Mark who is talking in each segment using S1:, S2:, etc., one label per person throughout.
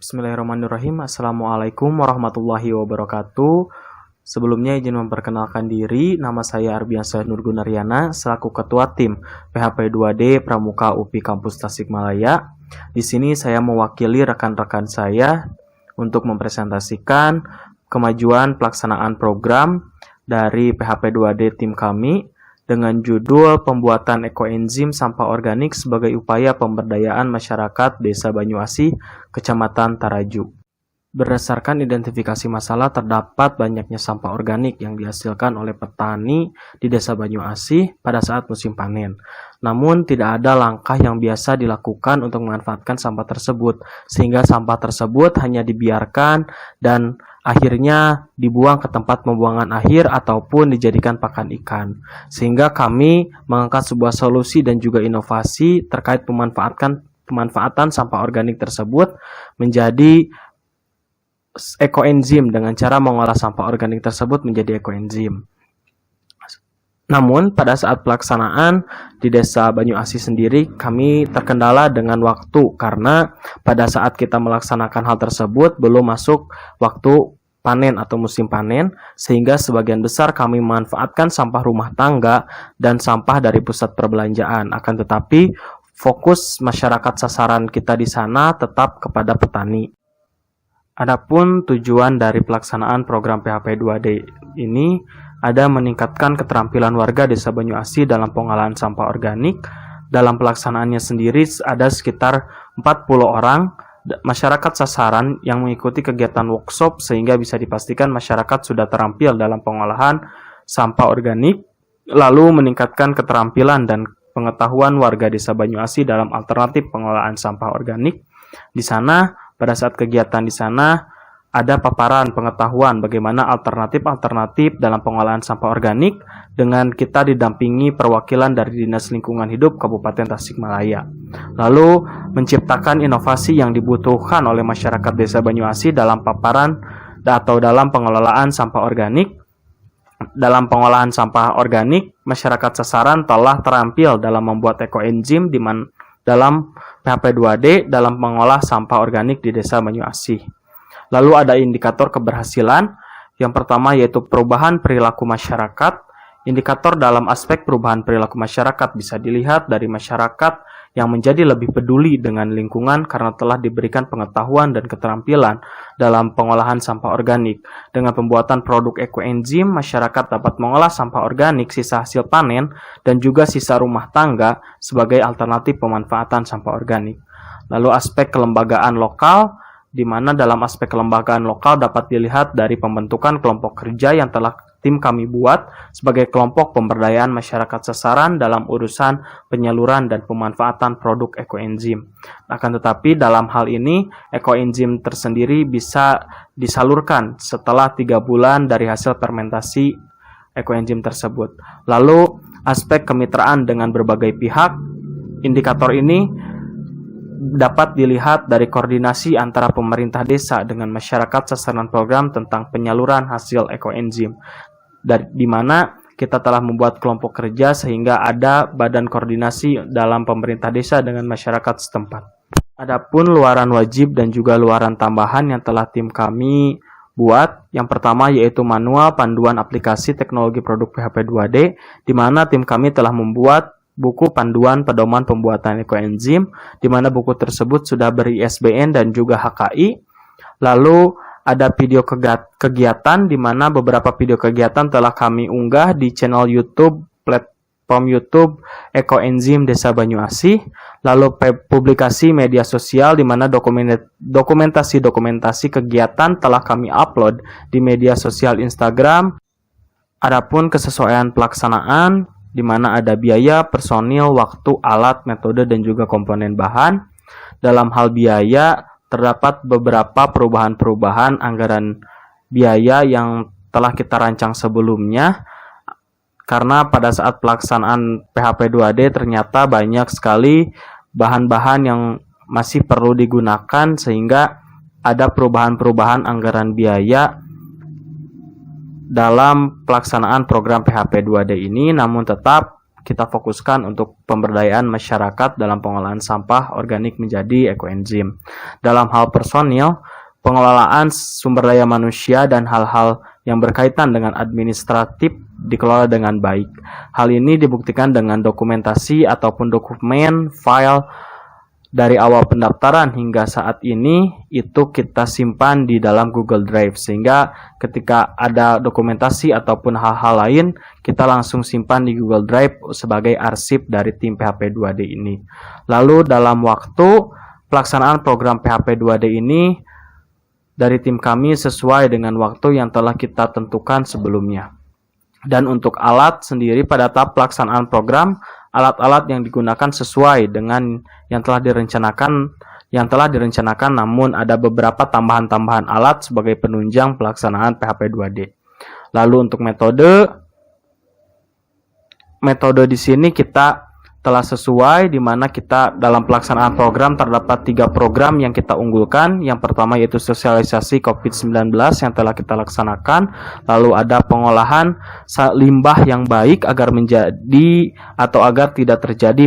S1: Bismillahirrahmanirrahim. Assalamualaikum warahmatullahi wabarakatuh. Sebelumnya izin memperkenalkan diri, nama saya Arbiansyah Nurgunaryana selaku Ketua Tim PHP 2D Pramuka UPI Kampus Tasikmalaya. Di sini saya mewakili rekan-rekan saya untuk mempresentasikan kemajuan pelaksanaan program dari PHP 2D tim kami dengan judul Pembuatan Ekoenzim Sampah Organik sebagai Upaya Pemberdayaan Masyarakat Desa Banyuasih, Kecamatan Taraju. Berdasarkan identifikasi masalah, terdapat banyaknya sampah organik yang dihasilkan oleh petani di Desa Banyuasih pada saat musim panen. Namun, tidak ada langkah yang biasa dilakukan untuk memanfaatkan sampah tersebut, sehingga sampah tersebut hanya dibiarkan dan akhirnya dibuang ke tempat pembuangan akhir ataupun dijadikan pakan ikan. Sehingga kami mengangkat sebuah solusi dan juga inovasi terkait pemanfaatan sampah organik tersebut menjadi ekoenzim dengan cara mengolah sampah organik tersebut menjadi ekoenzim. Namun pada saat pelaksanaan di Desa Banyuasih sendiri kami terkendala dengan waktu karena pada saat kita melaksanakan hal tersebut belum masuk waktu panen atau musim panen, sehingga sebagian besar kami memanfaatkan sampah rumah tangga dan sampah dari pusat perbelanjaan. Akan tetapi fokus masyarakat sasaran kita di sana tetap kepada petani. Adapun tujuan dari pelaksanaan program PHP 2D ini ada meningkatkan keterampilan warga Desa Banyuasih dalam pengolahan sampah organik. Dalam pelaksanaannya sendiri ada sekitar 40 orang masyarakat sasaran yang mengikuti kegiatan workshop sehingga bisa dipastikan masyarakat sudah terampil dalam pengolahan sampah organik, lalu meningkatkan keterampilan dan pengetahuan warga Desa Banyuasih dalam alternatif pengolahan sampah organik. Di sana pada saat kegiatan di sana ada paparan pengetahuan bagaimana alternatif dalam pengolahan sampah organik dengan kita didampingi perwakilan dari Dinas Lingkungan Hidup Kabupaten Tasikmalaya. Lalu menciptakan inovasi yang dibutuhkan oleh masyarakat Desa Banyuasih dalam paparan atau dalam pengelolaan sampah organik. Dalam pengolahan sampah organik, masyarakat sasaran telah terampil dalam membuat ekoenzim dalam PHP 2D dalam mengolah sampah organik di Desa Banyuasih. Lalu ada indikator keberhasilan. Yang pertama yaitu perubahan perilaku masyarakat. Indikator dalam aspek perubahan perilaku masyarakat bisa dilihat dari masyarakat yang menjadi lebih peduli dengan lingkungan karena telah diberikan pengetahuan dan keterampilan dalam pengolahan sampah organik. Dengan pembuatan produk ekoenzim, masyarakat dapat mengolah sampah organik sisa hasil panen dan juga sisa rumah tangga sebagai alternatif pemanfaatan sampah organik. Lalu aspek kelembagaan lokal, di mana dalam aspek kelembagaan lokal dapat dilihat dari pembentukan kelompok kerja yang telah tim kami buat sebagai kelompok pemberdayaan masyarakat sasaran dalam urusan penyaluran dan pemanfaatan produk ekoenzim. Akan tetapi dalam hal ini ekoenzim tersendiri bisa disalurkan setelah 3 bulan dari hasil fermentasi ekoenzim tersebut. Lalu aspek kemitraan dengan berbagai pihak, indikator ini dapat dilihat dari koordinasi antara pemerintah desa dengan masyarakat sasaran program tentang penyaluran hasil ekoenzim, di mana kita telah membuat kelompok kerja sehingga ada badan koordinasi dalam pemerintah desa dengan masyarakat setempat. Adapun luaran wajib dan juga luaran tambahan yang telah tim kami buat, yang pertama yaitu manual panduan aplikasi teknologi produk PHP 2D, di mana tim kami telah membuat buku panduan pedoman pembuatan ekoenzim, di mana buku tersebut sudah beri ISBN dan juga HKI. Lalu ada video kegiatan, di mana beberapa video kegiatan telah kami unggah di channel YouTube, platform YouTube Ekoenzim Desa Banyuasih. Lalu publikasi media sosial, di mana dokumentasi kegiatan telah kami upload di media sosial Instagram. Adapun kesesuaian pelaksanaan, di mana ada biaya, personil, waktu, alat, metode, dan juga komponen bahan. Dalam hal biaya, terdapat beberapa perubahan anggaran biaya yang telah kita rancang sebelumnya, karena pada saat pelaksanaan PHP 2D ternyata banyak sekali bahan-bahan yang masih perlu digunakan, sehingga ada perubahan anggaran biaya dalam pelaksanaan program PHP 2D ini. Namun tetap kita fokuskan untuk pemberdayaan masyarakat dalam pengolahan sampah organik menjadi ekoenzim. Dalam hal personil, pengelolaan sumber daya manusia dan hal-hal yang berkaitan dengan administratif dikelola dengan baik. Hal ini dibuktikan dengan dokumentasi ataupun dokumen file dari awal pendaftaran hingga saat ini itu kita simpan di dalam Google Drive, sehingga ketika ada dokumentasi ataupun hal-hal lain kita langsung simpan di Google Drive sebagai arsip dari tim PHP 2D ini. Lalu dalam waktu pelaksanaan program PHP 2D ini dari tim kami sesuai dengan waktu yang telah kita tentukan sebelumnya. Dan untuk alat sendiri pada tahap pelaksanaan program, alat-alat yang digunakan sesuai dengan yang telah direncanakan, namun ada beberapa tambahan-tambahan alat sebagai penunjang pelaksanaan PHP 2D. Lalu untuk metode di sini kita telah sesuai, di mana kita dalam pelaksanaan program terdapat 3 program yang kita unggulkan. Yang pertama yaitu sosialisasi COVID-19 yang telah kita laksanakan. Lalu ada pengolahan limbah yang baik agar tidak terjadi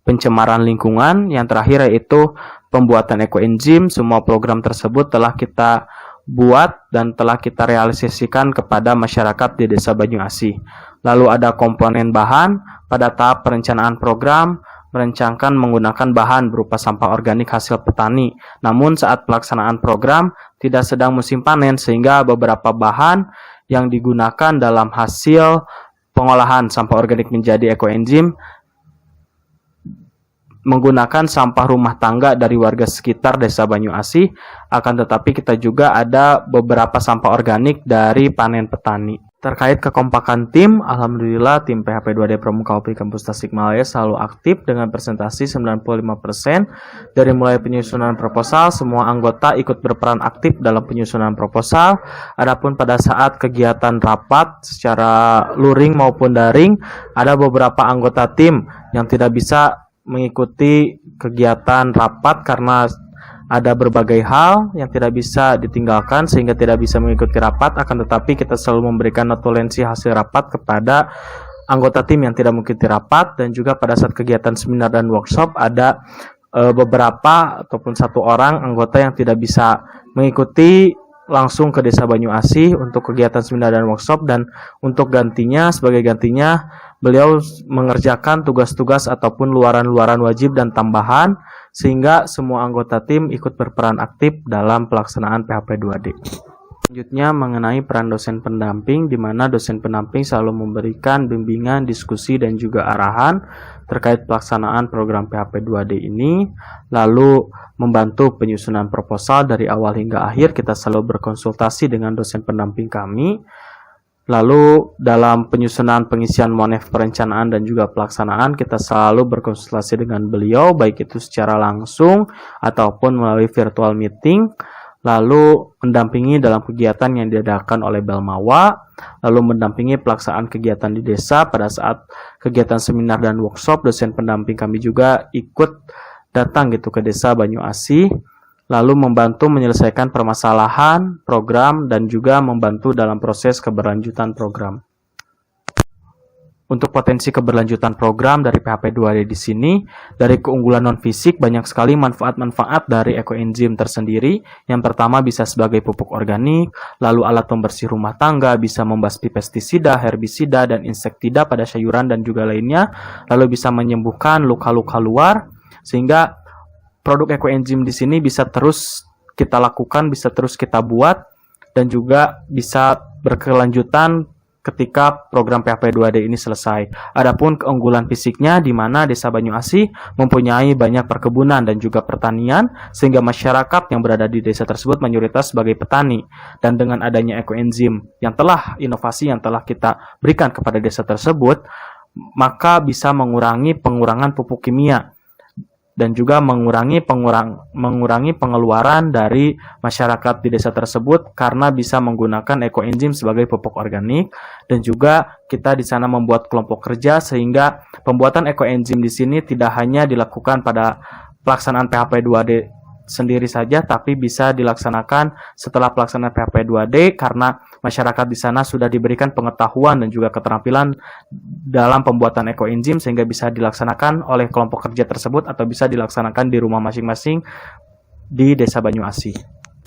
S1: pencemaran lingkungan. Yang terakhir yaitu pembuatan ekoenzim. Semua program tersebut telah kita buat dan telah kita realisasikan kepada masyarakat di Desa Banyuasih. Lalu ada komponen bahan. Pada tahap perencanaan program, merencanakan menggunakan bahan berupa sampah organik hasil petani. Namun saat pelaksanaan program tidak sedang musim panen, sehingga beberapa bahan yang digunakan dalam hasil pengolahan sampah organik menjadi ekoenzim menggunakan sampah rumah tangga dari warga sekitar Desa Banyuasih. Akan tetapi kita juga ada beberapa sampah organik dari panen petani. Terkait kekompakan tim, alhamdulillah tim PHP 2D Pramuka UPI Kampus Tasikmalaya selalu aktif dengan presentasi 95%. Dari mulai penyusunan proposal, semua anggota ikut berperan aktif dalam penyusunan proposal. Adapun pada saat kegiatan rapat secara luring maupun daring, ada beberapa anggota tim yang tidak bisa mengikuti kegiatan rapat karena ada berbagai hal yang tidak bisa ditinggalkan sehingga tidak bisa mengikuti rapat. Akan tetapi kita selalu memberikan notulensi hasil rapat kepada anggota tim yang tidak mengikuti rapat. Dan juga pada saat kegiatan seminar dan workshop ada beberapa ataupun 1 orang anggota yang tidak bisa mengikuti langsung ke Desa Banyuasih untuk kegiatan seminar dan workshop, dan untuk sebagai gantinya beliau mengerjakan tugas-tugas ataupun luaran-luaran wajib dan tambahan, sehingga semua anggota tim ikut berperan aktif dalam pelaksanaan PHP 2D. Selanjutnya mengenai peran dosen pendamping, di mana dosen pendamping selalu memberikan bimbingan, diskusi, dan juga arahan terkait pelaksanaan program PHP 2D ini. Lalu membantu penyusunan proposal dari awal hingga akhir, kita selalu berkonsultasi dengan dosen pendamping kami. Lalu dalam penyusunan pengisian monef perencanaan dan juga pelaksanaan, kita selalu berkonsultasi dengan beliau, baik itu secara langsung ataupun melalui virtual meeting. Lalu mendampingi dalam kegiatan yang diadakan oleh Belmawa, lalu mendampingi pelaksanaan kegiatan di desa. Pada saat kegiatan seminar dan workshop, dosen pendamping kami juga ikut datang ke Desa Banyuasih, lalu membantu menyelesaikan permasalahan program dan juga membantu dalam proses keberlanjutan program. Untuk potensi keberlanjutan program dari PHP 2D di sini, dari keunggulan non-fisik banyak sekali manfaat-manfaat dari ekoenzim tersendiri. Yang pertama bisa sebagai pupuk organik, lalu alat pembersih rumah tangga, bisa membasmi pestisida, herbisida, dan insektida pada sayuran dan juga lainnya, lalu bisa menyembuhkan luka-luka luar, sehingga produk ekoenzim di sini bisa terus kita lakukan, bisa terus kita buat, dan juga bisa berkelanjutan ketika program PHP 2D ini selesai. Adapun keunggulan fisiknya, di mana Desa Banyuasih mempunyai banyak perkebunan dan juga pertanian, sehingga masyarakat yang berada di desa tersebut mayoritas sebagai petani. Dan dengan adanya ekoenzim inovasi yang telah kita berikan kepada desa tersebut, maka bisa mengurangi pengurangan pupuk kimia dan juga mengurangi pengeluaran dari masyarakat di desa tersebut karena bisa menggunakan ekoenzim sebagai pupuk organik. Dan juga kita di sana membuat kelompok kerja, sehingga pembuatan ekoenzim di sini tidak hanya dilakukan pada pelaksanaan PHP 2D sendiri saja, tapi bisa dilaksanakan setelah pelaksanaan PHP 2D karena masyarakat di sana sudah diberikan pengetahuan dan juga keterampilan dalam pembuatan ekoenzim sehingga bisa dilaksanakan oleh kelompok kerja tersebut atau bisa dilaksanakan di rumah masing-masing di Desa Banyuasih.